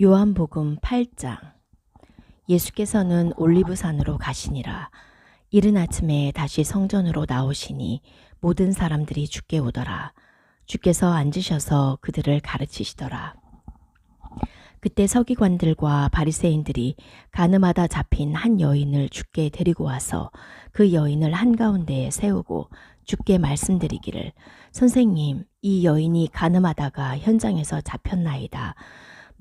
요한복음 8장. 예수께서는 올리브산으로 가시니라. 이른 아침에 다시 성전으로 나오시니 모든 사람들이 주께 오더라. 주께서 앉으셔서 그들을 가르치시더라. 그때 서기관들과 바리새인들이 가늠하다 잡힌 한 여인을 주께 데리고 와서 그 여인을 한가운데에 세우고 주께 말씀드리기를, 선생님, 이 여인이 가늠하다가 현장에서 잡혔나이다.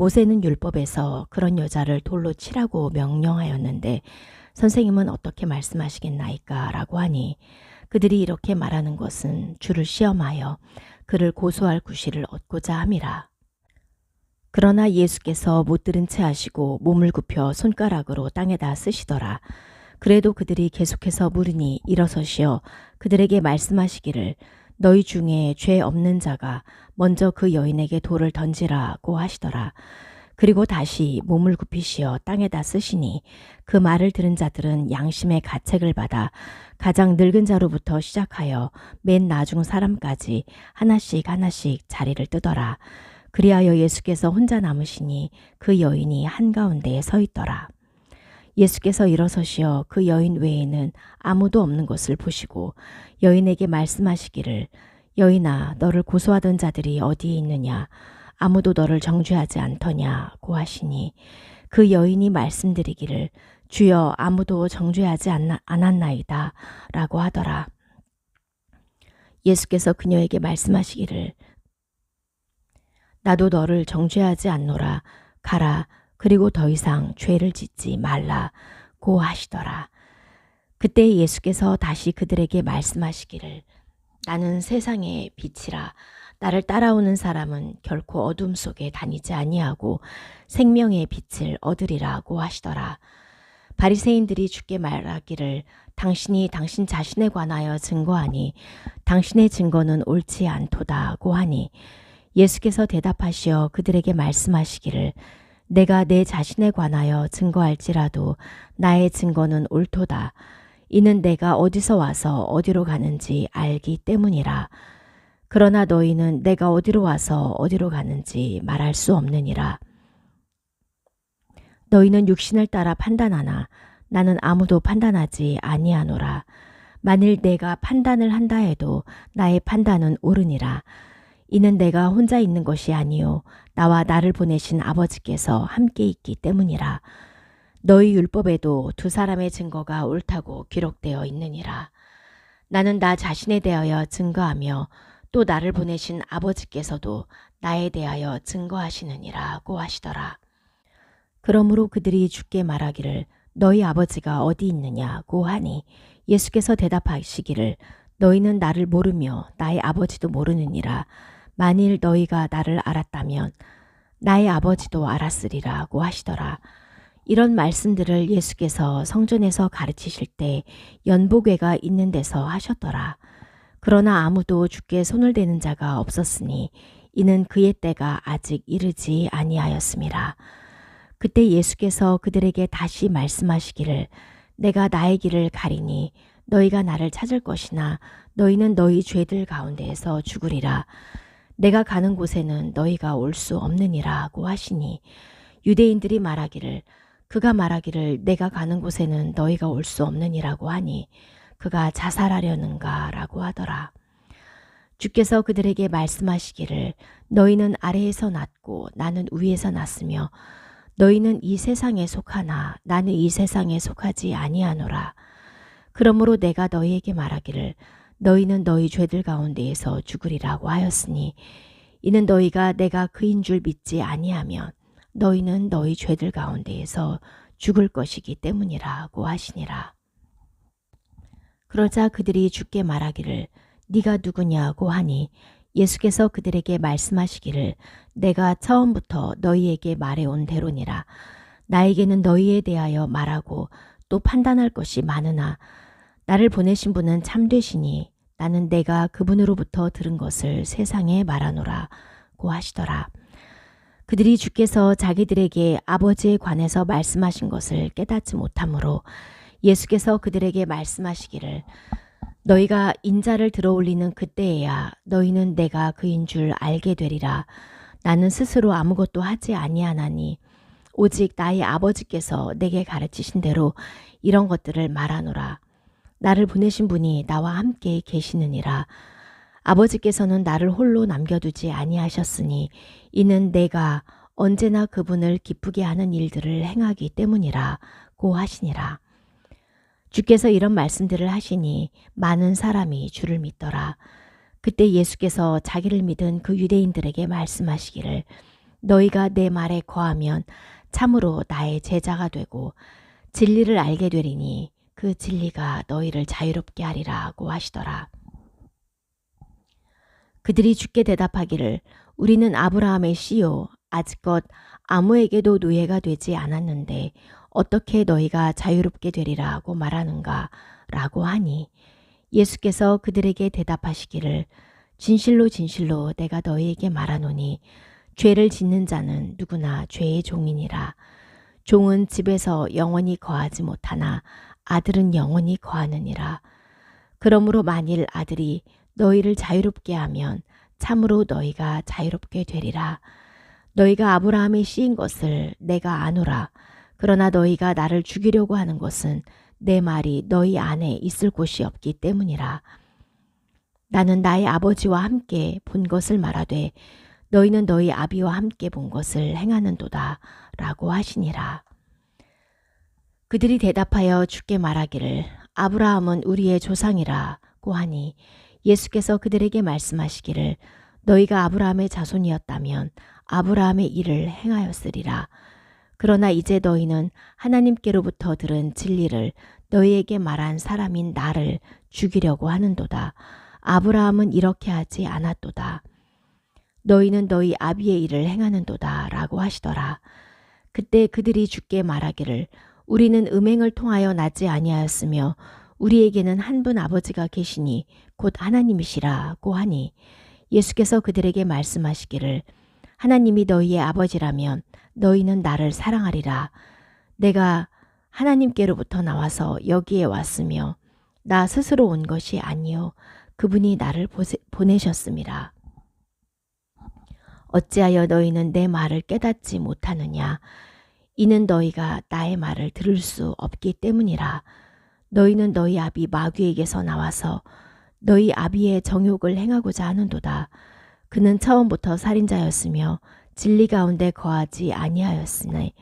모세는 율법에서 그런 여자를 돌로 치라고 명령하였는데 선생님은 어떻게 말씀하시겠나이까? 라고 하니, 그들이 이렇게 말하는 것은 주를 시험하여 그를 고소할 구실을 얻고자 함이라. 그러나 예수께서 못 들은 채 하시고 몸을 굽혀 손가락으로 땅에다 쓰시더라. 그래도 그들이 계속해서 물으니 일어서시어 그들에게 말씀하시기를, 너희 중에 죄 없는 자가 먼저 그 여인에게 돌을 던지라고 하시더라. 그리고 다시 몸을 굽히시어 땅에다 쓰시니 그 말을 들은 자들은 양심의 가책을 받아 가장 늙은 자로부터 시작하여 맨 나중 사람까지 하나씩 자리를 뜨더라. 그리하여 예수께서 혼자 남으시니 그 여인이 한가운데에 서 있더라. 예수께서 일어서시어 그 여인 외에는 아무도 없는 것을 보시고 여인에게 말씀하시기를, 여인아, 너를 고소하던 자들이 어디에 있느냐? 아무도 너를 정죄하지 않더냐고 하시니, 그 여인이 말씀드리기를, 주여, 아무도 정죄하지 않았나이다 라고 하더라. 예수께서 그녀에게 말씀하시기를, 나도 너를 정죄하지 않노라. 가라. 그리고 더 이상 죄를 짓지 말라고 하시더라. 그때 예수께서 다시 그들에게 말씀하시기를, 나는 세상의 빛이라. 나를 따라오는 사람은 결코 어둠 속에 다니지 아니하고 생명의 빛을 얻으리라고 하시더라. 바리새인들이 주께 말하기를, 당신이 당신 자신에 관하여 증거하니 당신의 증거는 옳지 않도다고 하니, 예수께서 대답하시어 그들에게 말씀하시기를, 내가 내 자신에 관하여 증거할지라도 나의 증거는 옳도다. 이는 내가 어디서 와서 어디로 가는지 알기 때문이라. 그러나 너희는 내가 어디로 와서 어디로 가는지 말할 수 없느니라. 너희는 육신을 따라 판단하나 나는 아무도 판단하지 아니하노라. 만일 내가 판단을 한다 해도 나의 판단은 옳으니라. 이는 내가 혼자 있는 것이 아니요 나와 나를 보내신 아버지께서 함께 있기 때문이라. 너희 율법에도 두 사람의 증거가 옳다고 기록되어 있느니라. 나는 나 자신에 대하여 증거하며 또 나를 보내신 아버지께서도 나에 대하여 증거하시느니라고 하시더라. 그러므로 그들이 주께 말하기를, 너희 아버지가 어디 있느냐고 하니, 예수께서 대답하시기를, 너희는 나를 모르며 나의 아버지도 모르느니라. 만일 너희가 나를 알았다면 나의 아버지도 알았으리라고 하시더라. 이런 말씀들을 예수께서 성전에서 가르치실 때 연복회가 있는 데서 하셨더라. 그러나 아무도 주께 손을 대는 자가 없었으니 이는 그의 때가 아직 이르지 아니하였음이라. 그때 예수께서 그들에게 다시 말씀하시기를, 내가 나의 길을 가리니 너희가 나를 찾을 것이나 너희는 너희 죄들 가운데에서 죽으리라. 내가 가는 곳에는 너희가 올 수 없느니라고 하시니, 유대인들이 말하기를, 그가 말하기를 내가 가는 곳에는 너희가 올 수 없느니라고 하니 그가 자살하려는가 라고 하더라. 주께서 그들에게 말씀하시기를, 너희는 아래에서 났고 나는 위에서 났으며 너희는 이 세상에 속하나 나는 이 세상에 속하지 아니하노라. 그러므로 내가 너희에게 말하기를, 너희는 너희 죄들 가운데에서 죽으리라고 하였으니, 이는 너희가 내가 그인 줄 믿지 아니하면 너희는 너희 죄들 가운데에서 죽을 것이기 때문이라고 하시니라. 그러자 그들이 주께 말하기를, 네가 누구냐고 하니, 예수께서 그들에게 말씀하시기를, 내가 처음부터 너희에게 말해온 대로니라. 나에게는 너희에 대하여 말하고 또 판단할 것이 많으나 나를 보내신 분은 참되시니 나는 내가 그분으로부터 들은 것을 세상에 말하노라고 하시더라. 그들이 주께서 자기들에게 아버지에 관해서 말씀하신 것을 깨닫지 못하므로 예수께서 그들에게 말씀하시기를, 너희가 인자를 들어올리는 그때에야 너희는 내가 그인 줄 알게 되리라. 나는 스스로 아무것도 하지 아니하나니 오직 나의 아버지께서 내게 가르치신 대로 이런 것들을 말하노라. 나를 보내신 분이 나와 함께 계시느니라. 아버지께서는 나를 홀로 남겨두지 아니하셨으니 이는 내가 언제나 그분을 기쁘게 하는 일들을 행하기 때문이라고 하시니라. 주께서 이런 말씀들을 하시니 많은 사람이 주를 믿더라. 그때 예수께서 자기를 믿은 그 유대인들에게 말씀하시기를 너희가 내 말에 거하면 참으로 나의 제자가 되고 진리를 알게 되리니 그 진리가 너희를 자유롭게 하리라고 하시더라. 그들이 주께 대답하기를 우리는 아브라함의 씨요 아직껏 아무에게도 노예가 되지 않았는데 어떻게 너희가 자유롭게 되리라고 말하는가 라고 하니 예수께서 그들에게 대답하시기를 진실로 진실로 내가 너희에게 말하노니 죄를 짓는 자는 누구나 죄의 종이니라. 종은 집에서 영원히 거하지 못하나 아들은 영원히 거하느니라. 그러므로 만일 아들이 너희를 자유롭게 하면 참으로 너희가 자유롭게 되리라. 너희가 아브라함의 씨인 것을 내가 아노라. 그러나 너희가 나를 죽이려고 하는 것은 내 말이 너희 안에 있을 곳이 없기 때문이라. 나는 나의 아버지와 함께 본 것을 말하되 너희는 너희 아비와 함께 본 것을 행하는도다 라고 하시니라. 그들이 대답하여 주께 말하기를 아브라함은 우리의 조상이라고 하니 예수께서 그들에게 말씀하시기를 너희가 아브라함의 자손이었다면 아브라함의 일을 행하였으리라. 그러나 이제 너희는 하나님께로부터 들은 진리를 너희에게 말한 사람인 나를 죽이려고 하는도다. 아브라함은 이렇게 하지 않았도다. 너희는 너희 아비의 일을 행하는도다 라고 하시더라. 그때 그들이 주께 말하기를 우리는 음행을 통하여 나지 아니하였으며 우리에게는 한 분 아버지가 계시니 곧 하나님이시라고 하니 예수께서 그들에게 말씀하시기를 하나님이 너희의 아버지라면 너희는 나를 사랑하리라. 내가 하나님께로부터 나와서 여기에 왔으며 나 스스로 온 것이 아니요 그분이 나를 보내셨음이라. 어찌하여 너희는 내 말을 깨닫지 못하느냐. 이는 너희가 나의 말을 들을 수 없기 때문이라. 너희는 너희 아비 마귀에게서 나와서 너희 아비의 정욕을 행하고자 하는도다. 그는 처음부터 살인자였으며 진리 가운데 거하지 아니하였으니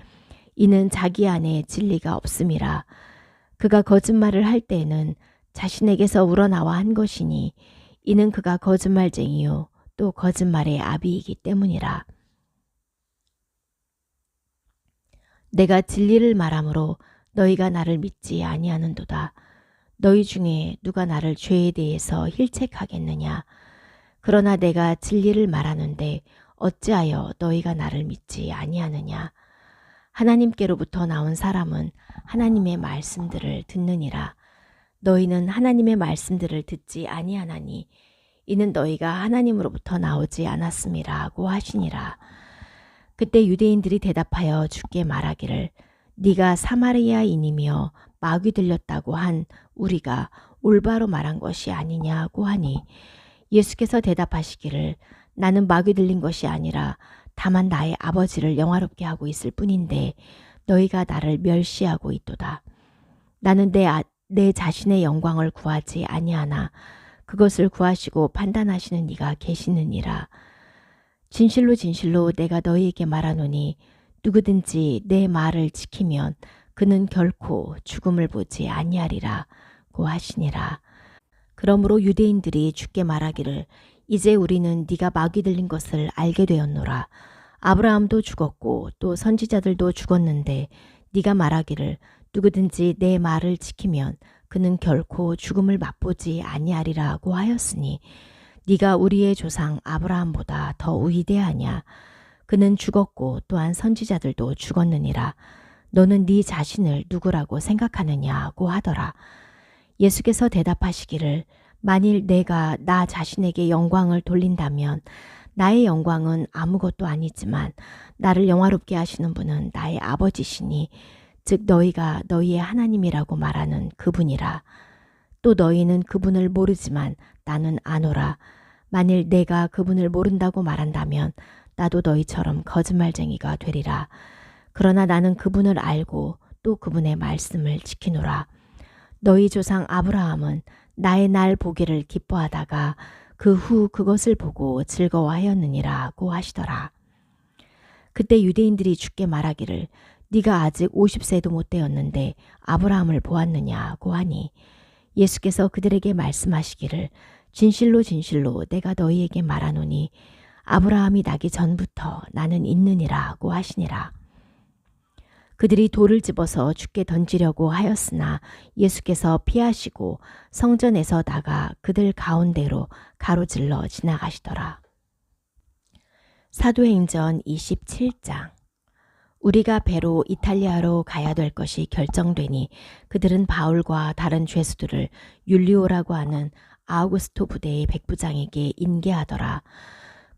이는 자기 안에 진리가 없음이라. 그가 거짓말을 할 때에는 자신에게서 우러나와 한 것이니 이는 그가 거짓말쟁이요 또 거짓말의 아비이기 때문이라. 내가 진리를 말하므로 너희가 나를 믿지 아니하는도다. 너희 중에 누가 나를 죄에 대해서 힐책하겠느냐. 그러나 내가 진리를 말하는데 어찌하여 너희가 나를 믿지 아니하느냐. 하나님께로부터 나온 사람은 하나님의 말씀들을 듣느니라. 너희는 하나님의 말씀들을 듣지 아니하나니 이는 너희가 하나님으로부터 나오지 않았음이라고 하시니라. 그때 유대인들이 대답하여 주께 말하기를 네가 사마리아인이며 마귀 들렸다고 한 우리가 올바로 말한 것이 아니냐고 하니 예수께서 대답하시기를 나는 마귀 들린 것이 아니라 다만 나의 아버지를 영화롭게 하고 있을 뿐인데 너희가 나를 멸시하고 있도다. 나는 내 자신의 영광을 구하지 아니하나 그것을 구하시고 판단하시는 이가 계시느니라. 진실로 진실로 내가 너희에게 말하노니 누구든지 내 말을 지키면 그는 결코 죽음을 보지 아니하리라고 하시니라. 그러므로 유대인들이 주께 말하기를 이제 우리는 네가 마귀 들린 것을 알게 되었노라. 아브라함도 죽었고 또 선지자들도 죽었는데 네가 말하기를 누구든지 내 말을 지키면 그는 결코 죽음을 맛보지 아니하리라고 하였으니 네가 우리의 조상 아브라함보다 더 위대하냐. 그는 죽었고 또한 선지자들도 죽었느니라. 너는 네 자신을 누구라고 생각하느냐고 하더라. 예수께서 대답하시기를 만일 내가 나 자신에게 영광을 돌린다면 나의 영광은 아무것도 아니지만 나를 영화롭게 하시는 분은 나의 아버지시니 즉 너희가 너희의 하나님이라고 말하는 그분이라. 또 너희는 그분을 모르지만 나는 아노라. 만일 내가 그분을 모른다고 말한다면 나도 너희처럼 거짓말쟁이가 되리라. 그러나 나는 그분을 알고 또 그분의 말씀을 지키노라. 너희 조상 아브라함은 나의 날 보기를 기뻐하다가 그 후 그것을 보고 즐거워하였느니라고 하시더라. 그때 유대인들이 주께 말하기를 네가 아직 50세도 못 되었는데 아브라함을 보았느냐고 하니 예수께서 그들에게 말씀하시기를 진실로 진실로 내가 너희에게 말하노니 아브라함이 나기 전부터 나는 있느니라고 하시니라. 그들이 돌을 집어서 주께 던지려고 하였으나 예수께서 피하시고 성전에서 나가 그들 가운데로 가로질러 지나가시더라. 사도행전 27장. 우리가 배로 이탈리아로 가야 될 것이 결정되니 그들은 바울과 다른 죄수들을 율리오라고 하는 아우구스토 부대의 백부장에게 인계하더라.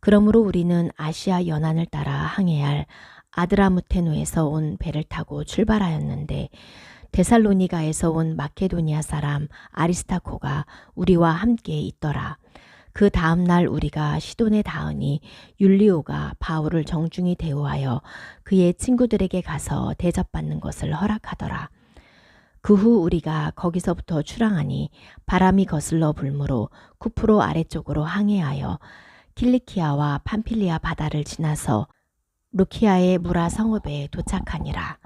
그러므로 우리는 아시아 연안을 따라 항해할 아드라무테노에서 온 배를 타고 출발하였는데 데살로니가에서 온 마케도니아 사람 아리스타코가 우리와 함께 있더라. 그 다음 날 우리가 시돈에 닿으니 율리오가 바울을 정중히 대우하여 그의 친구들에게 가서 대접받는 것을 허락하더라. 그 후 우리가 거기서부터 출항하니 바람이 거슬러 불므로 쿠프로 아래쪽으로 항해하여 킬리키아와 팜필리아 바다를 지나서 루키아의 무라 성읍에 도착하니라.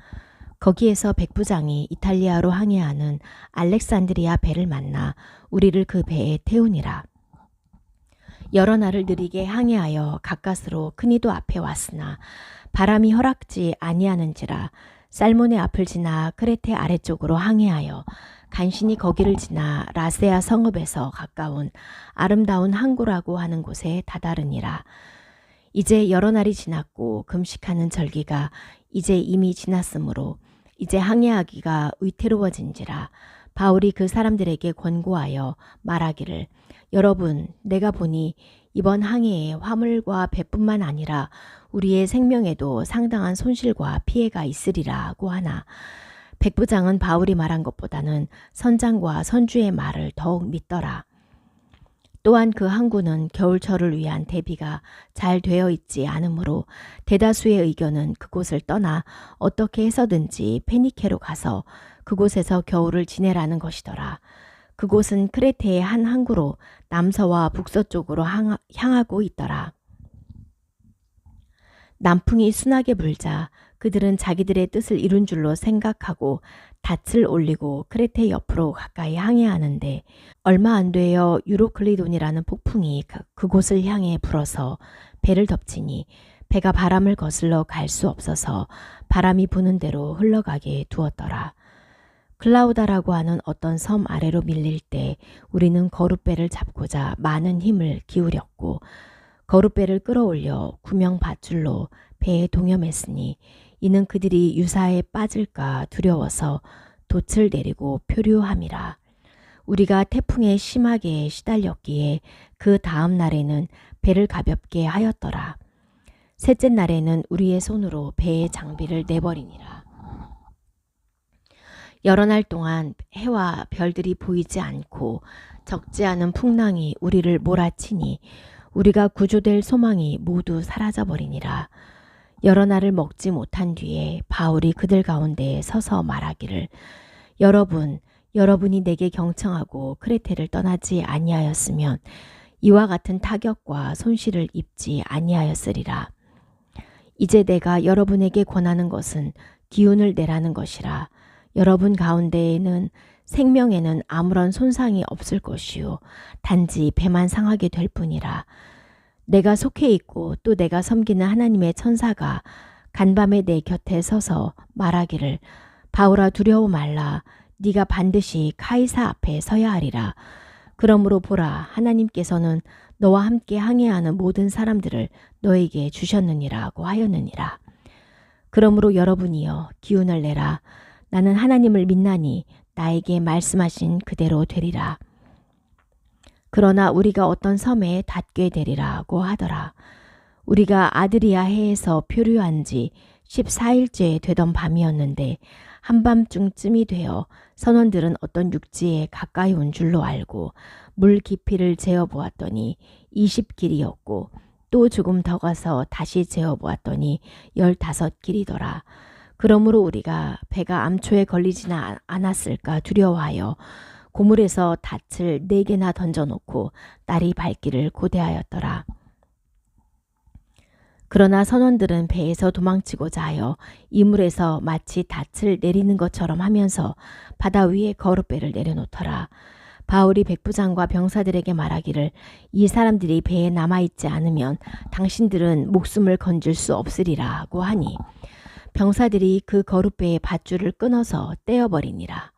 거기에서 백부장이 이탈리아로 항해하는 알렉산드리아 배를 만나 우리를 그 배에 태우니라. 여러 날을 느리게 항해하여 가까스로 크니도 앞에 왔으나 바람이 허락지 아니하는지라 살몬의 앞을 지나 크레테 아래쪽으로 항해하여 간신히 거기를 지나 라세아 성읍에서 가까운 아름다운 항구라고 하는 곳에 다다르니라. 이제 여러 날이 지났고 금식하는 절기가 이제 이미 지났으므로 이제 항해하기가 위태로워진지라 바울이 그 사람들에게 권고하여 말하기를 여러분 내가 보니 이번 항해에 화물과 배뿐만 아니라 우리의 생명에도 상당한 손실과 피해가 있으리라고 하나 백부장은 바울이 말한 것보다는 선장과 선주의 말을 더욱 믿더라. 또한 그 항구는 겨울철을 위한 대비가 잘 되어 있지 않으므로 대다수의 의견은 그곳을 떠나 어떻게 해서든지 페니케로 가서 그곳에서 겨울을 지내라는 것이더라. 그곳은 크레테의 한 항구로 남서와 북서쪽으로 향하고 있더라. 남풍이 순하게 불자 그들은 자기들의 뜻을 이룬 줄로 생각하고 닻을 올리고 크레테 옆으로 가까이 항해하는데 얼마 안 되어 유로클리돈이라는 폭풍이 그곳을 향해 불어서 배를 덮치니 배가 바람을 거슬러 갈 수 없어서 바람이 부는 대로 흘러가게 두었더라. 클라우다라고 하는 어떤 섬 아래로 밀릴 때 우리는 거룻배를 잡고자 많은 힘을 기울였고 거룻배를 끌어올려 구명 밧줄로 배에 동여맸으니 이는 그들이 유사에 빠질까 두려워서 돛을 내리고 표류함이라. 우리가 태풍에 심하게 시달렸기에 그 다음 날에는 배를 가볍게 하였더라. 셋째 날에는 우리의 손으로 배의 장비를 내버리니라. 여러 날 동안 해와 별들이 보이지 않고 적지 않은 풍랑이 우리를 몰아치니 우리가 구조될 소망이 모두 사라져버리니라. 여러 날을 먹지 못한 뒤에 바울이 그들 가운데 서서 말하기를 여러분이 내게 경청하고 크레테를 떠나지 아니하였으면 이와 같은 타격과 손실을 입지 아니하였으리라. 이제 내가 여러분에게 권하는 것은 기운을 내라는 것이라. 여러분 가운데에는 생명에는 아무런 손상이 없을 것이요 단지 배만 상하게 될 뿐이라. 내가 속해 있고 또 내가 섬기는 하나님의 천사가 간밤에 내 곁에 서서 말하기를 바울아 두려워 말라. 네가 반드시 카이사 앞에 서야 하리라. 그러므로 보라 하나님께서는 너와 함께 항해하는 모든 사람들을 너에게 주셨느니라고 하였느니라. 그러므로 여러분이여 기운을 내라. 나는 하나님을 믿나니 나에게 말씀하신 그대로 되리라. 그러나 우리가 어떤 섬에 닿게 되리라고 하더라. 우리가 아드리아 해에서 표류한 지 14일째 되던 밤이었는데 한밤중쯤이 되어 선원들은 어떤 육지에 가까이 온 줄로 알고 물 깊이를 재어 보았더니 20길이었고 또 조금 더 가서 다시 재어보았더니 15길이더라. 그러므로 우리가 배가 암초에 걸리지는 않았을까 두려워하여 고물에서 닻을 4개나 던져놓고 딸이 발길을 고대하였더라. 그러나 선원들은 배에서 도망치고자 하여 이물에서 마치 닻을 내리는 것처럼 하면서 바다 위에 거룻배를 내려놓더라. 바울이 백부장과 병사들에게 말하기를 이 사람들이 배에 남아있지 않으면 당신들은 목숨을 건질 수 없으리라고 하니 병사들이 그 거룻배의 밧줄을 끊어서 떼어버리니라.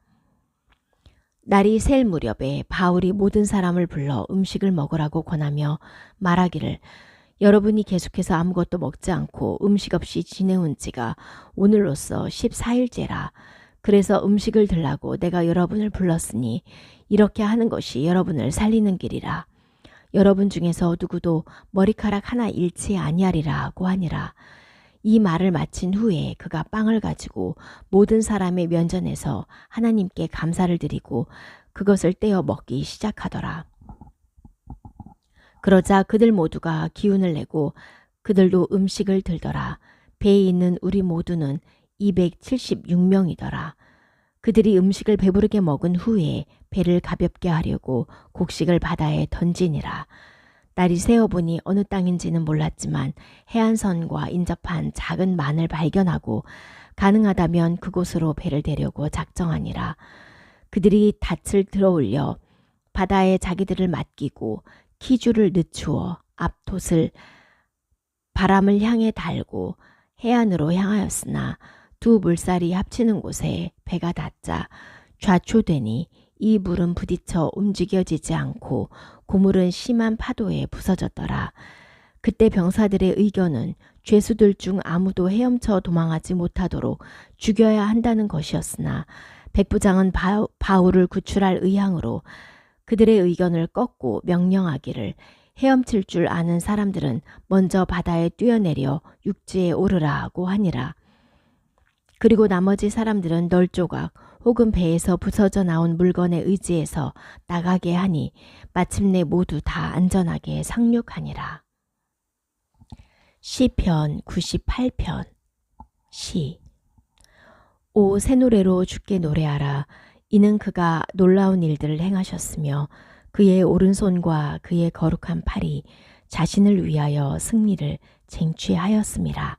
날이 셀 무렵에 바울이 모든 사람을 불러 음식을 먹으라고 권하며 말하기를 여러분이 계속해서 아무것도 먹지 않고 음식 없이 지내온 지가 오늘로써 14일째라. 그래서 음식을 들라고 내가 여러분을 불렀으니 이렇게 하는 것이 여러분을 살리는 길이라. 여러분 중에서 누구도 머리카락 하나 잃지 아니하리라고 하니라. 이 말을 마친 후에 그가 빵을 가지고 모든 사람의 면전에서 하나님께 감사를 드리고 그것을 떼어 먹기 시작하더라. 그러자 그들 모두가 기운을 내고 그들도 음식을 들더라. 배에 있는 우리 모두는 276명이더라. 그들이 음식을 배부르게 먹은 후에 배를 가볍게 하려고 곡식을 바다에 던지니라. 날이 새어보니 어느 땅인지는 몰랐지만 해안선과 인접한 작은 만을 발견하고 가능하다면 그곳으로 배를 대려고 작정하니라. 그들이 닻을 들어올려 바다에 자기들을 맡기고 키줄을 늦추어 앞돛을 바람을 향해 달고 해안으로 향하였으나 두 물살이 합치는 곳에 배가 닿자 좌초되니 이 물은 부딪혀 움직여지지 않고 고물은 심한 파도에 부서졌더라. 그때 병사들의 의견은 죄수들 중 아무도 헤엄쳐 도망하지 못하도록 죽여야 한다는 것이었으나 백부장은 바울을 구출할 의향으로 그들의 의견을 꺾고 명령하기를 헤엄칠 줄 아는 사람들은 먼저 바다에 뛰어내려 육지에 오르라고 하니라. 그리고 나머지 사람들은 널조각 혹은 배에서 부서져 나온 물건에 의지해서 나가게 하니 마침내 모두 다 안전하게 상륙하니라. 시편 98편 시. 오 새 노래로 주께 노래하라. 이는 그가 놀라운 일들을 행하셨으며 그의 오른손과 그의 거룩한 팔이 자신을 위하여 승리를 쟁취하였음이라.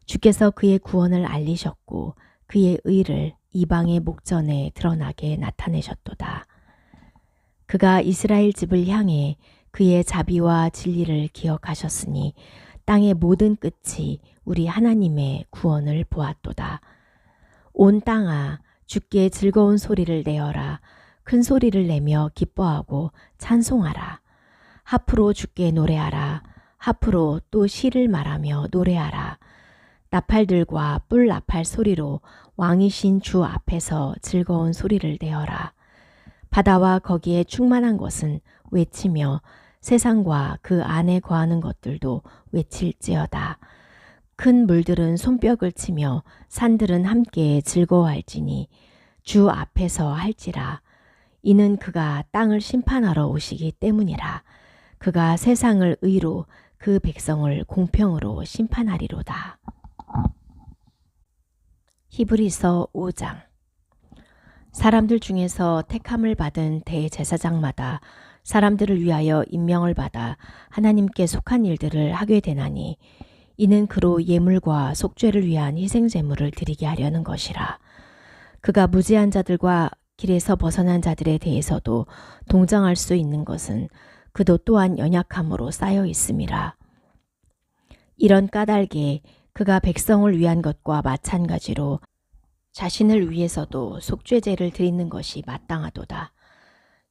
주께서 그의 구원을 알리셨고 그의 의를 이방의 목전에 드러나게 나타내셨도다. 그가 이스라엘 집을 향해 그의 자비와 진리를 기억하셨으니 땅의 모든 끝이 우리 하나님의 구원을 보았도다. 온 땅아 주께 즐거운 소리를 내어라. 큰 소리를 내며 기뻐하고 찬송하라. 하프로 주께 노래하라. 하프로 또 시를 말하며 노래하라. 나팔들과 뿔 나팔 소리로 왕이신 주 앞에서 즐거운 소리를 내어라. 바다와 거기에 충만한 것은 외치며 세상과 그 안에 거하는 것들도 외칠지어다. 큰 물들은 손뼉을 치며 산들은 함께 즐거워할지니 주 앞에서 할지라. 이는 그가 땅을 심판하러 오시기 때문이라. 그가 세상을 의로 그 백성을 공평으로 심판하리로다. 히브리서 5장. 사람들 중에서 택함을 받은 대제사장마다 사람들을 위하여 임명을 받아 하나님께 속한 일들을 하게 되나니 이는 그로 예물과 속죄를 위한 희생제물을 드리게 하려는 것이라. 그가 무지한 자들과 길에서 벗어난 자들에 대해서도 동정할 수 있는 것은 그도 또한 연약함으로 쌓여 있음이라. 이런 까닭에 그가 백성을 위한 것과 마찬가지로 자신을 위해서도 속죄제를 드리는 것이 마땅하도다.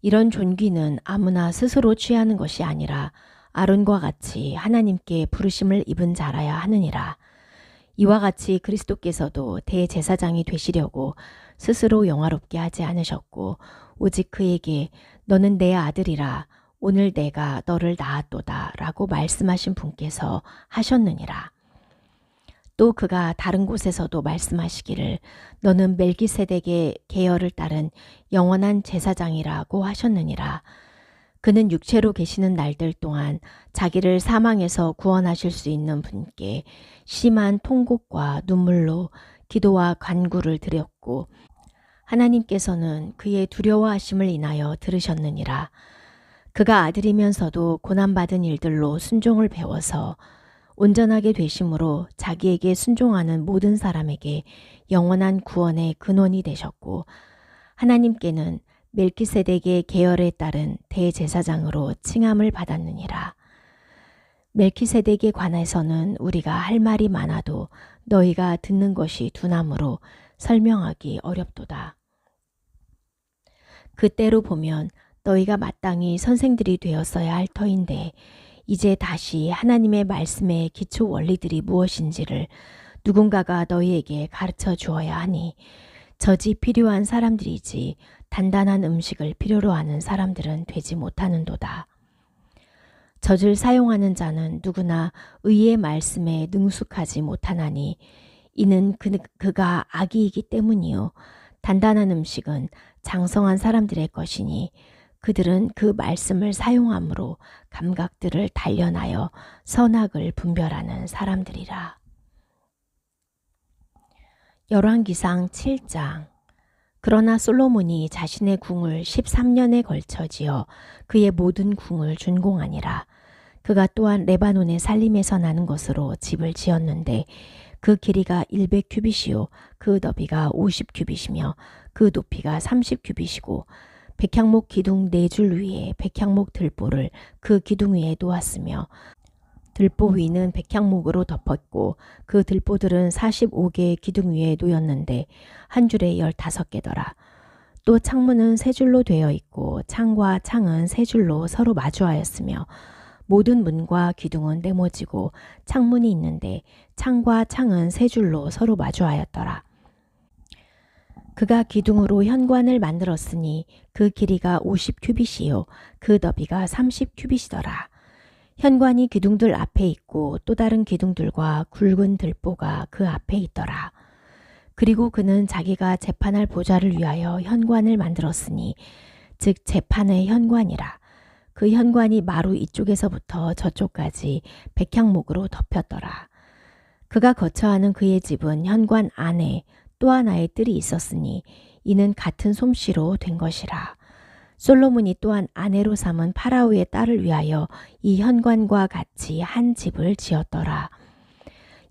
이런 존귀는 아무나 스스로 취하는 것이 아니라 아론과 같이 하나님께 부르심을 입은 자라야 하느니라. 이와 같이 그리스도께서도 대제사장이 되시려고 스스로 영화롭게 하지 않으셨고 오직 그에게 너는 내 아들이라 오늘 내가 너를 낳았도다 라고 말씀하신 분께서 하셨느니라. 또 그가 다른 곳에서도 말씀하시기를 너는 멜기세덱의 계열을 따른 영원한 제사장이라고 하셨느니라. 그는 육체로 계시는 날들 동안 자기를 사망에서 구원하실 수 있는 분께 심한 통곡과 눈물로 기도와 간구를 드렸고 하나님께서는 그의 두려워하심을 인하여 들으셨느니라. 그가 아들이면서도 고난받은 일들로 순종을 배워서 온전하게 되심으로 자기에게 순종하는 모든 사람에게 영원한 구원의 근원이 되셨고 하나님께는 멜키세덱의 계열에 따른 대제사장으로 칭함을 받았느니라. 멜키세덱에 관해서는 우리가 할 말이 많아도 너희가 듣는 것이 둔하므로 설명하기 어렵도다. 그때로 보면 너희가 마땅히 선생들이 되었어야 할 터인데 이제 다시 하나님의 말씀의 기초 원리들이 무엇인지를 누군가가 너희에게 가르쳐 주어야 하니 젖이 필요한 사람들이지 단단한 음식을 필요로 하는 사람들은 되지 못하는도다. 젖을 사용하는 자는 누구나 의의 말씀에 능숙하지 못하나니 이는 그가 악이이기 때문이요 단단한 음식은 장성한 사람들의 것이니 그들은 그 말씀을 사용함으로 감각들을 단련하여 선악을 분별하는 사람들이라. 열왕기상 7장. 그러나 솔로몬이 자신의 궁을 13년에 걸쳐 지어 그의 모든 궁을 준공하니라. 그가 또한 레바논의 살림에서 나는 것으로 집을 지었는데 그 길이가 100규빗이요 그 너비가 50규빗이며 그 높이가 30규빗이고 백향목 기둥 4줄 위에 백향목 들보를 그 기둥 위에 놓았으며 들보 위는 백향목으로 덮었고 그 들보들은 45개의 기둥 위에 놓였는데 한 줄에 15개더라. 또 창문은 3줄로 되어 있고 창과 창은 3줄로 서로 마주하였으며 모든 문과 기둥은 네모지고 창문이 있는데 창과 창은 3줄로 서로 마주하였더라. 그가 기둥으로 현관을 만들었으니 그 길이가 50규빗이요 그 너비가 30규빗이더라. 현관이 기둥들 앞에 있고 또 다른 기둥들과 굵은 들보가 그 앞에 있더라. 그리고 그는 자기가 재판할 보좌를 위하여 현관을 만들었으니 즉 재판의 현관이라. 그 현관이 마루 이쪽에서부터 저쪽까지 백향목으로 덮였더라. 그가 거처하는 그의 집은 현관 안에 또 하나의 뜰이 있었으니 이는 같은 솜씨로 된 것이라. 솔로몬이 또한 아내로 삼은 파라오의 딸을 위하여 이 현관과 같이 한 집을 지었더라.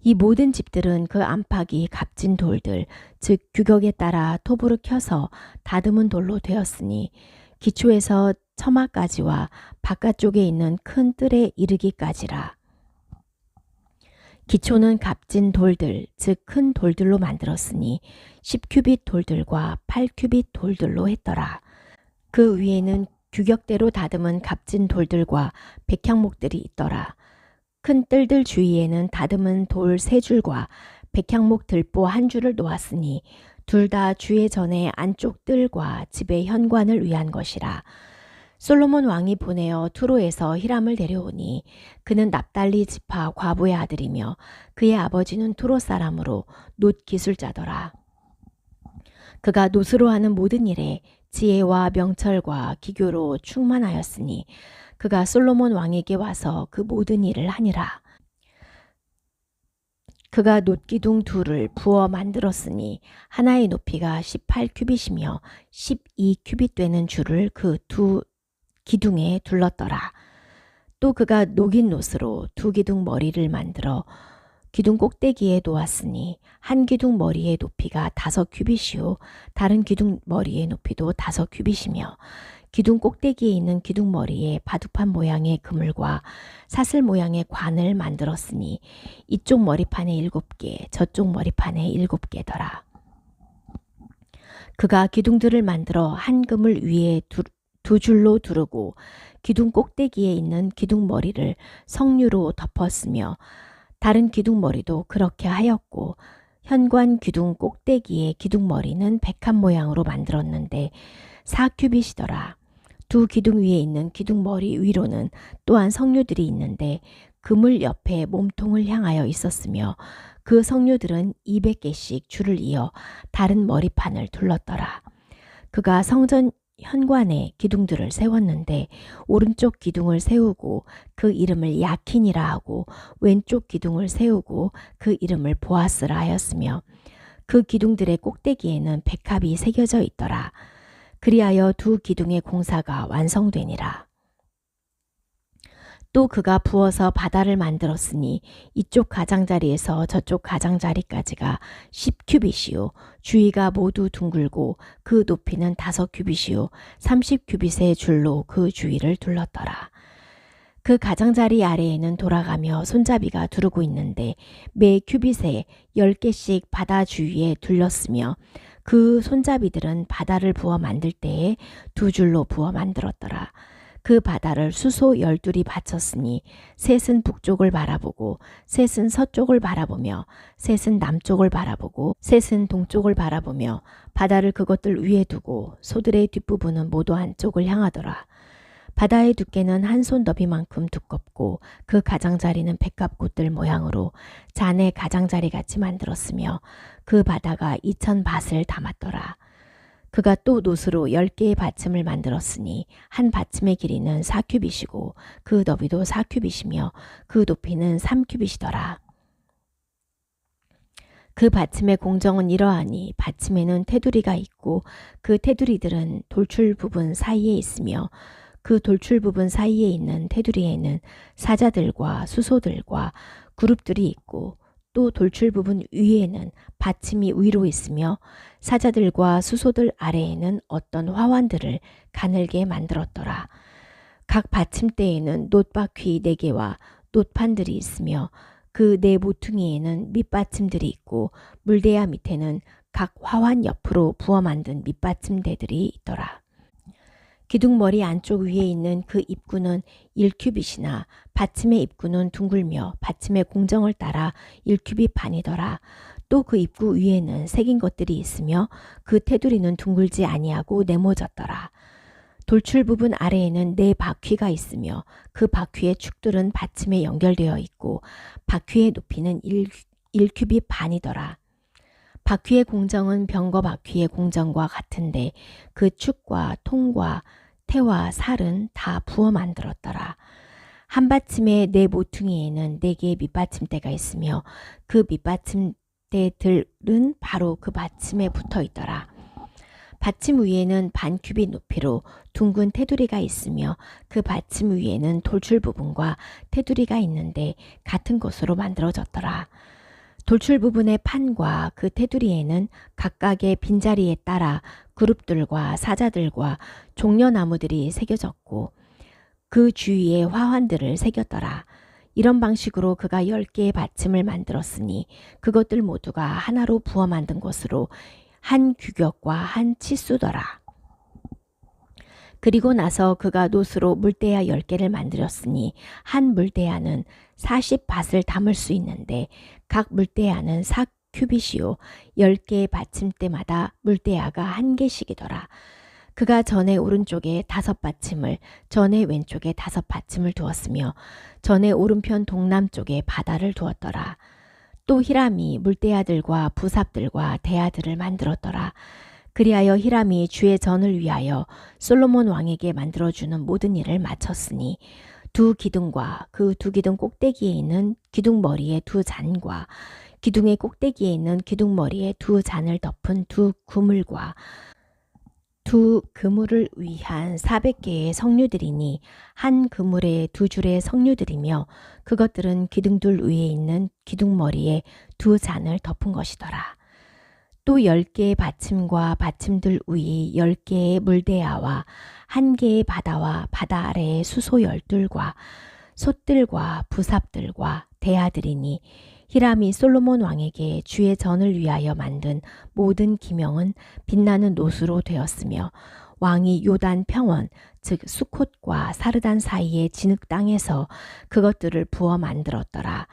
이 모든 집들은 그 안팎이 값진 돌들, 즉 규격에 따라 톱으로 켜서 다듬은 돌로 되었으니 기초에서 처마까지와 바깥쪽에 있는 큰 뜰에 이르기까지라. 기초는 값진 돌들, 즉 큰 돌들로 만들었으니 10규빗 돌들과 8규빗 돌들로 했더라. 그 위에는 규격대로 다듬은 값진 돌들과 백향목들이 있더라. 큰 뜰들 주위에는 다듬은 돌 3줄과 백향목 들보 1줄을 놓았으니 둘 다 주의 전에 안쪽 뜰과 집의 현관을 위한 것이라. 솔로몬 왕이 보내어 투로에서 히람을 데려오니 그는 납달리 지파 과부의 아들이며 그의 아버지는 투로 사람으로 놋 기술자더라. 그가 놋으로 하는 모든 일에 지혜와 명철과 기교로 충만하였으니 그가 솔로몬 왕에게 와서 그 모든 일을 하니라. 그가 놋기둥 2를 부어 만들었으니 하나의 높이가 18규빗이며 12규빗 되는 줄을 그 2 기둥에 둘렀더라. 또 그가 녹인 놋으로 2 기둥 머리를 만들어 기둥 꼭대기에 놓았으니 한 기둥 머리의 높이가 5규빗이요 다른 기둥 머리의 높이도 5규빗이며 기둥 꼭대기에 있는 기둥 머리에 바둑판 모양의 그물과 사슬 모양의 관을 만들었으니 이쪽 머리판에 7개 저쪽 머리판에 7개더라. 그가 기둥들을 만들어 한 그물 위에 2줄로 두르고 기둥 꼭대기에 있는 기둥 머리를 석류로 덮었으며 다른 기둥 머리도 그렇게 하였고 현관 기둥 꼭대기의 기둥 머리는 백합 모양으로 만들었는데 4규빗이더라. 2 기둥 위에 있는 기둥 머리 위로는 또한 석류들이 있는데 그물 옆에 몸통을 향하여 있었으며 그 석류들은 200개씩 줄을 이어 다른 머리판을 둘렀더라. 그가 성전 현관에 기둥들을 세웠는데 오른쪽 기둥을 세우고 그 이름을 야킨이라 하고 왼쪽 기둥을 세우고 그 이름을 보아스라 하였으며 그 기둥들의 꼭대기에는 백합이 새겨져 있더라. 그리하여 두 기둥의 공사가 완성되니라. 또 그가 부어서 바다를 만들었으니 이쪽 가장자리에서 저쪽 가장자리까지가 10규빗이요 주위가 모두 둥글고 그 높이는 5규빗이요 30규빗의 줄로 그 주위를 둘렀더라. 그 가장자리 아래에는 돌아가며 손잡이가 두르고 있는데 매 규빗에 10개씩 바다 주위에 둘렀으며 그 손잡이들은 바다를 부어 만들 때에 2줄로 부어 만들었더라. 그 바다를 수소 12이 받쳤으니 셋은 북쪽을 바라보고 셋은 서쪽을 바라보며 셋은 남쪽을 바라보고 셋은 동쪽을 바라보며 바다를 그것들 위에 두고 소들의 뒷부분은 모두 한쪽을 향하더라. 바다의 두께는 한 손 너비만큼 두껍고 그 가장자리는 백합꽃들 모양으로 잔의 가장자리 같이 만들었으며 그 바다가 2000밧을 담았더라. 그가 또 노스로 10개의 받침을 만들었으니 한 받침의 길이는 4규빗이고 그 너비도 4규빗이며 그 높이는 3규빗이더라. 그 받침의 공정은 이러하니 받침에는 테두리가 있고 그 테두리들은 돌출 부분 사이에 있으며 그 돌출 부분 사이에 있는 테두리에는 사자들과 수소들과 그룹들이 있고 또 돌출 부분 위에는 받침이 위로 있으며 사자들과 수소들 아래에는 어떤 화환들을 가늘게 만들었더라. 각 받침대에는 놋바퀴 4개와 놋판들이 있으며 그 4모퉁이에는 밑받침들이 있고 물대야 밑에는 각 화환 옆으로 부어 만든 밑받침대들이 있더라. 기둥머리 안쪽 위에 있는 그 입구는 1규빗이나 받침의 입구는 둥글며 받침의 공정을 따라 1규빗 반이더라. 또 그 입구 위에는 새긴 것들이 있으며 그 테두리는 둥글지 아니하고 네모졌더라. 돌출 부분 아래에는 4바퀴가 있으며 그 바퀴의 축들은 받침에 연결되어 있고 바퀴의 높이는 1규빗 반이더라. 바퀴의 공정은 병거 바퀴의 공정과 같은데 그 축과 통과 태와 살은 다 부어 만들었더라. 한 받침의 4모퉁이에는 4개의 밑받침대가 있으며 그 밑받침대들은 바로 그 받침에 붙어 있더라. 받침 위에는 반 규빗 높이로 둥근 테두리가 있으며 그 받침 위에는 돌출 부분과 테두리가 있는데 같은 것으로 만들어졌더라. 돌출 부분의 판과 그 테두리에는 각각의 빈자리에 따라 그룹들과 사자들과 종려나무들이 새겨졌고 그 주위에 화환들을 새겼더라. 이런 방식으로 그가 10개의 받침을 만들었으니 그것들 모두가 하나로 부어 만든 것으로 한 규격과 한 치수더라. 그리고 나서 그가 놋으로 물대야 10개를 만들었으니 한 물대야는 40밧을 담을 수 있는데 각 물대야는 4규빗이요 10개의 받침대마다 물대야가 1개씩이더라. 그가 전의 오른쪽에 5받침을 전의 왼쪽에 5받침을 두었으며 전의 오른편 동남쪽에 바다를 두었더라. 또 히람이 물대야들과 부삽들과 대야들을 만들었더라. 그리하여 히람이 주의 전을 위하여 솔로몬 왕에게 만들어주는 모든 일을 마쳤으니 2 기둥과 그 2 기둥 꼭대기에 있는 기둥머리의 2 잔과 기둥의 꼭대기에 있는 기둥머리의 2 잔을 덮은 2 그물과 2 그물을 위한 400개의 석류들이니 한 그물에 2줄의 석류들이며 그것들은 기둥들 위에 있는 기둥머리에 2 잔을 덮은 것이더라. 또 10개의 받침과 받침들 위에 10개의 물대야와 1개의 바다와 바다 아래의 수소 12과 솥들과 부삽들과 대야들이니 히람이 솔로몬 왕에게 주의 전을 위하여 만든 모든 기명은 빛나는 놋으로 되었으며 왕이 요단 평원 즉 수콧과 사르단 사이의 진흙 땅에서 그것들을 부어 만들었더라.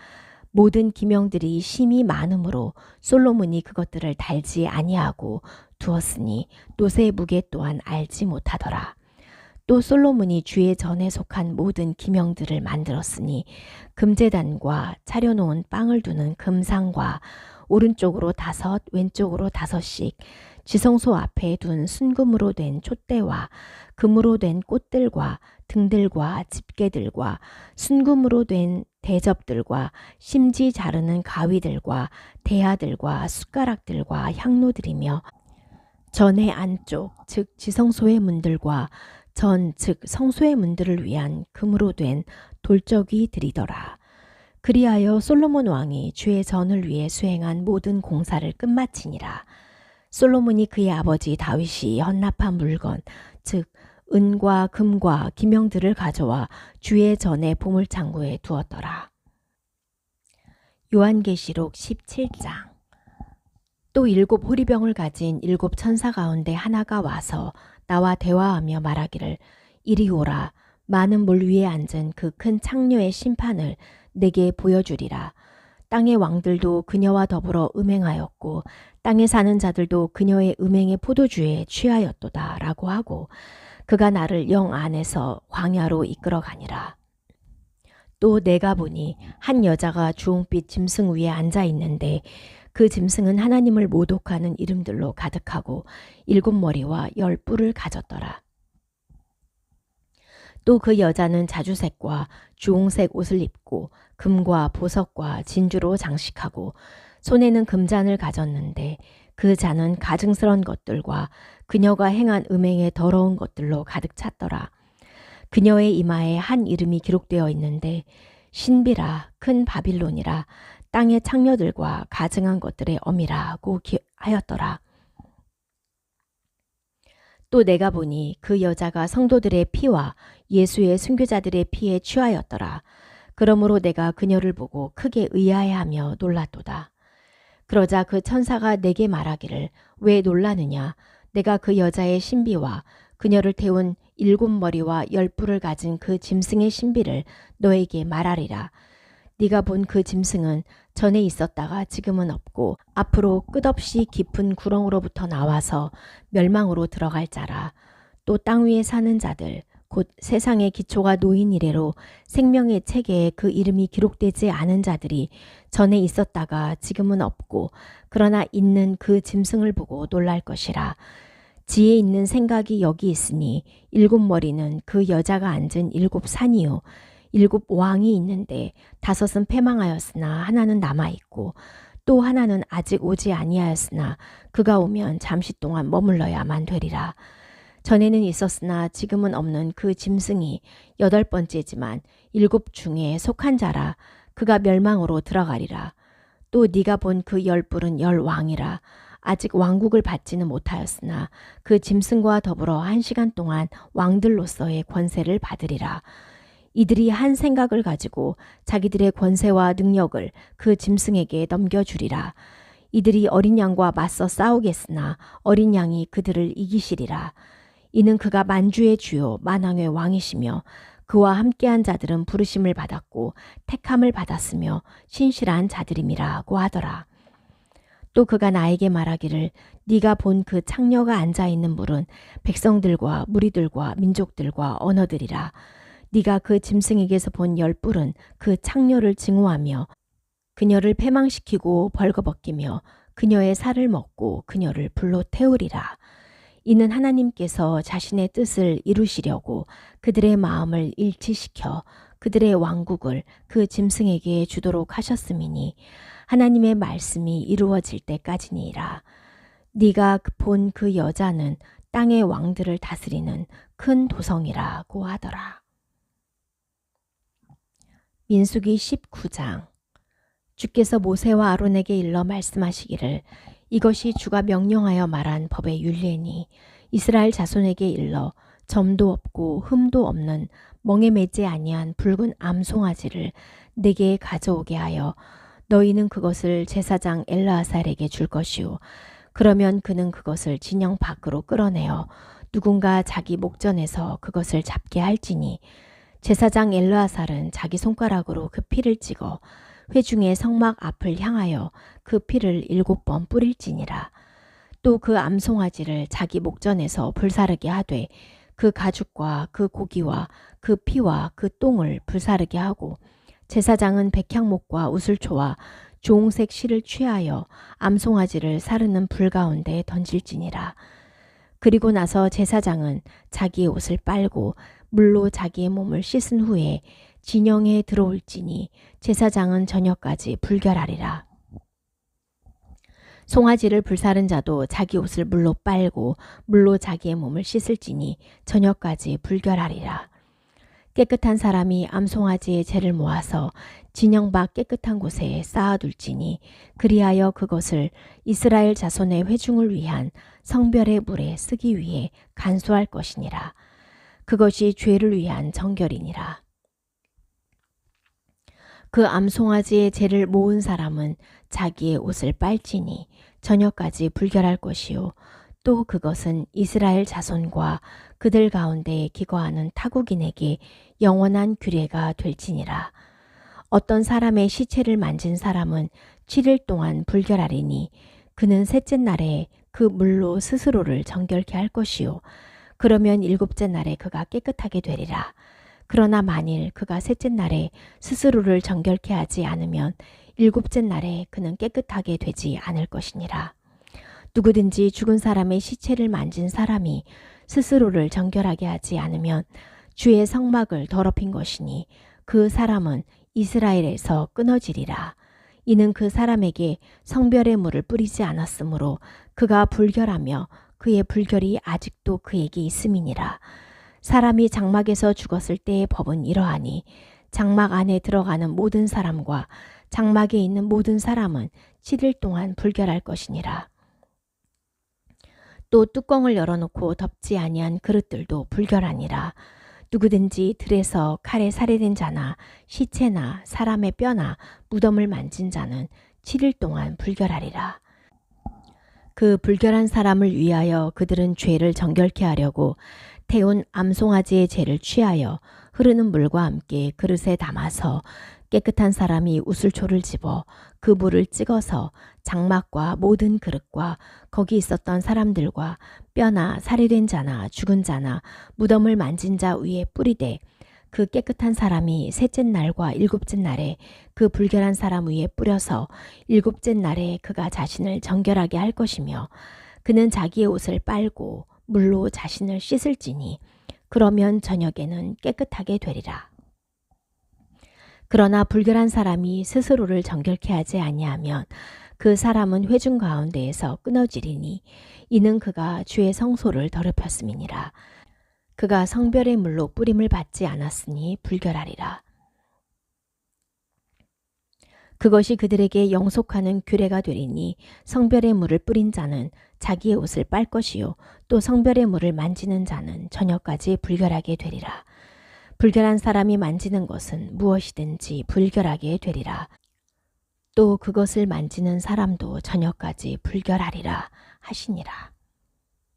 모든 기명들이 심이 많으므로 솔로몬이 그것들을 달지 아니하고 두었으니 놋의 무게 또한 알지 못하더라. 또 솔로몬이 주의 전에 속한 모든 기명들을 만들었으니 금제단과 차려놓은 빵을 두는 금상과 오른쪽으로 5, 왼쪽으로 5씩 지성소 앞에 둔 순금으로 된 촛대와 금으로 된 꽃들과 등들과 집게들과 순금으로 된 대접들과 심지 자르는 가위들과 대야들과 숟가락들과 향로들이며 전의 안쪽 즉 지성소의 문들과 전 즉 성소의 문들을 위한 금으로 된 돌적이들이더라. 그리하여 솔로몬 왕이 주의 전을 위해 수행한 모든 공사를 끝마치니라. 솔로몬이 그의 아버지 다윗이 헌납한 물건 즉 은과 금과 기명들을 가져와 주의 전의 보물창고에 두었더라. 요한계시록 17장. 또 7 호리병을 가진 7 천사 가운데 하나가 와서 나와 대화하며 말하기를 이리 오라. 많은 물 위에 앉은 그 큰 창녀의 심판을 내게 보여주리라. 땅의 왕들도 그녀와 더불어 음행하였고 땅에 사는 자들도 그녀의 음행의 포도주에 취하였도다 라고 하고 그가 나를 영 안에서 광야로 이끌어 가니라. 또 내가 보니 한 여자가 주홍빛 짐승 위에 앉아 있는데 그 짐승은 하나님을 모독하는 이름들로 가득하고 7 머리와 10 뿔을 가졌더라. 또 그 여자는 자주색과 주홍색 옷을 입고 금과 보석과 진주로 장식하고 손에는 금잔을 가졌는데 그 잔은 가증스런 것들과 그녀가 행한 음행의 더러운 것들로 가득 찼더라. 그녀의 이마에 한 이름이 기록되어 있는데 신비라 큰 바빌론이라 땅의 창녀들과 가증한 것들의 어미라고 하였더라. 또 내가 보니 그 여자가 성도들의 피와 예수의 순교자들의 피에 취하였더라. 그러므로 내가 그녀를 보고 크게 의아해하며 놀랐도다. 그러자 그 천사가 내게 말하기를 왜 놀라느냐? 내가 그 여자의 신비와 그녀를 태운 7 머리와 10 뿔을 가진 그 짐승의 신비를 너에게 말하리라. 네가 본 그 짐승은 전에 있었다가 지금은 없고 앞으로 끝없이 깊은 구렁으로부터 나와서 멸망으로 들어갈 자라. 또 땅 위에 사는 자들 곧 세상의 기초가 놓인 이래로 생명의 책에 그 이름이 기록되지 않은 자들이 전에 있었다가 지금은 없고 그러나 있는 그 짐승을 보고 놀랄 것이라. 지혜 있는 생각이 여기 있으니 7 머리는 그 여자가 앉은 7 산이요 7 왕이 있는데 5은 패망하였으나 하나는 남아있고 또 하나는 아직 오지 아니하였으나 그가 오면 잠시 동안 머물러야만 되리라. 전에는 있었으나 지금은 없는 그 짐승이 8번째지만 7 중에 속한 자라. 그가 멸망으로 들어가리라. 또 네가 본 그 10 뿔은 10 왕이라. 아직 왕국을 받지는 못하였으나 그 짐승과 더불어 1시간 동안 왕들로서의 권세를 받으리라. 이들이 한 생각을 가지고 자기들의 권세와 능력을 그 짐승에게 넘겨주리라. 이들이 어린 양과 맞서 싸우겠으나 어린 양이 그들을 이기시리라. 이는 그가 만주의 주요 만왕의 왕이시며 그와 함께한 자들은 부르심을 받았고 택함을 받았으며 신실한 자들임이라고 하더라. 또 그가 나에게 말하기를 네가 본 그 창녀가 앉아있는 물은 백성들과 무리들과 민족들과 언어들이라. 네가 그 짐승에게서 본 10 뿔은 그 창녀를 증오하며 그녀를 패망시키고 벌거벗기며 그녀의 살을 먹고 그녀를 불로 태우리라. 이는 하나님께서 자신의 뜻을 이루시려고 그들의 마음을 일치시켜 그들의 왕국을 그 짐승에게 주도록 하셨음이니 하나님의 말씀이 이루어질 때까지니라. 네가 본 그 여자는 땅의 왕들을 다스리는 큰 도성이라고 하더라. 민수기 19장. 주께서 모세와 아론에게 일러 말씀하시기를 이것이 주가 명령하여 말한 법의 율례니 이스라엘 자손에게 일러 점도 없고 흠도 없는 멍에 매지 아니한 붉은 암송아지를 내게 가져오게 하여 너희는 그것을 제사장 엘르아살에게 줄 것이요 그러면 그는 그것을 진영 밖으로 끌어내어 누군가 자기 목전에서 그것을 잡게 할지니 제사장 엘르아살은 자기 손가락으로 그 피를 찍어 회중의 성막 앞을 향하여 그 피를 7번 뿌릴지니라. 또 그 암송아지를 자기 목전에서 불사르게 하되 그 가죽과 그 고기와 그 피와 그 똥을 불사르게 하고 제사장은 백향목과 우슬초와 주홍색 실을 취하여 암송아지를 사르는 불 가운데 던질지니라. 그리고 나서 제사장은 자기의 옷을 빨고 물로 자기의 몸을 씻은 후에 진영에 들어올지니 제사장은 저녁까지 불결하리라. 송아지를 불사른 자도 자기 옷을 물로 빨고 물로 자기의 몸을 씻을지니 저녁까지 불결하리라. 깨끗한 사람이 암송아지의 재를 모아서 진영 밖 깨끗한 곳에 쌓아둘지니 그리하여 그것을 이스라엘 자손의 회중을 위한 성별의 물에 쓰기 위해 간수할 것이니라. 그것이 죄를 위한 정결이니라. 그 암송아지의 재를 모은 사람은 자기의 옷을 빨지니 저녁까지 불결할 것이요 또 그것은 이스라엘 자손과 그들 가운데 기거하는 타국인에게 영원한 규례가 될지니라. 어떤 사람의 시체를 만진 사람은 7일 동안 불결하리니 그는 셋째 날에 그 물로 스스로를 정결케 할 것이요 그러면 일곱째 날에 그가 깨끗하게 되리라. 그러나 만일 그가 셋째 날에 스스로를 정결케 하지 않으면 일곱째 날에 그는 깨끗하게 되지 않을 것이니라. 누구든지 죽은 사람의 시체를 만진 사람이 스스로를 정결하게 하지 않으면 주의 성막을 더럽힌 것이니 그 사람은 이스라엘에서 끊어지리라. 이는 그 사람에게 성별의 물을 뿌리지 않았으므로 그가 불결하며 그의 불결이 아직도 그에게 있음이니라. 사람이 장막에서 죽었을 때의 법은 이러하니 장막 안에 들어가는 모든 사람과 장막에 있는 모든 사람은 7일 동안 불결할 것이니라. 또 뚜껑을 열어놓고 덮지 아니한 그릇들도 불결하니라. 누구든지 들에서 칼에 살해된 자나 시체나 사람의 뼈나 무덤을 만진 자는 7일 동안 불결하리라. 그 불결한 사람을 위하여 그들은 죄를 정결케 하려고 태운 암송아지의 재를 취하여 흐르는 물과 함께 그릇에 담아서 깨끗한 사람이 우슬초를 집어 그 물을 찍어서 장막과 모든 그릇과 거기 있었던 사람들과 뼈나 살해된 자나 죽은 자나 무덤을 만진 자 위에 뿌리되 그 깨끗한 사람이 셋째 날과 일곱째 날에 그 불결한 사람 위에 뿌려서 일곱째 날에 그가 자신을 정결하게 할 것이며 그는 자기의 옷을 빨고 물로 자신을 씻을지니 그러면 저녁에는 깨끗하게 되리라. 그러나 불결한 사람이 스스로를 정결케 하지 아니하면 그 사람은 회중 가운데에서 끊어지리니 이는 그가 주의 성소를 더럽혔음이니라. 그가 성별의 물로 뿌림을 받지 않았으니 불결하리라. 그것이 그들에게 영속하는 규례가 되리니 성별의 물을 뿌린 자는 자기의 옷을 빨 것이요 또 성별의 물을 만지는 자는 저녁까지 불결하게 되리라. 불결한 사람이 만지는 것은 무엇이든지 불결하게 되리라. 또 그것을 만지는 사람도 저녁까지 불결하리라 하시니라.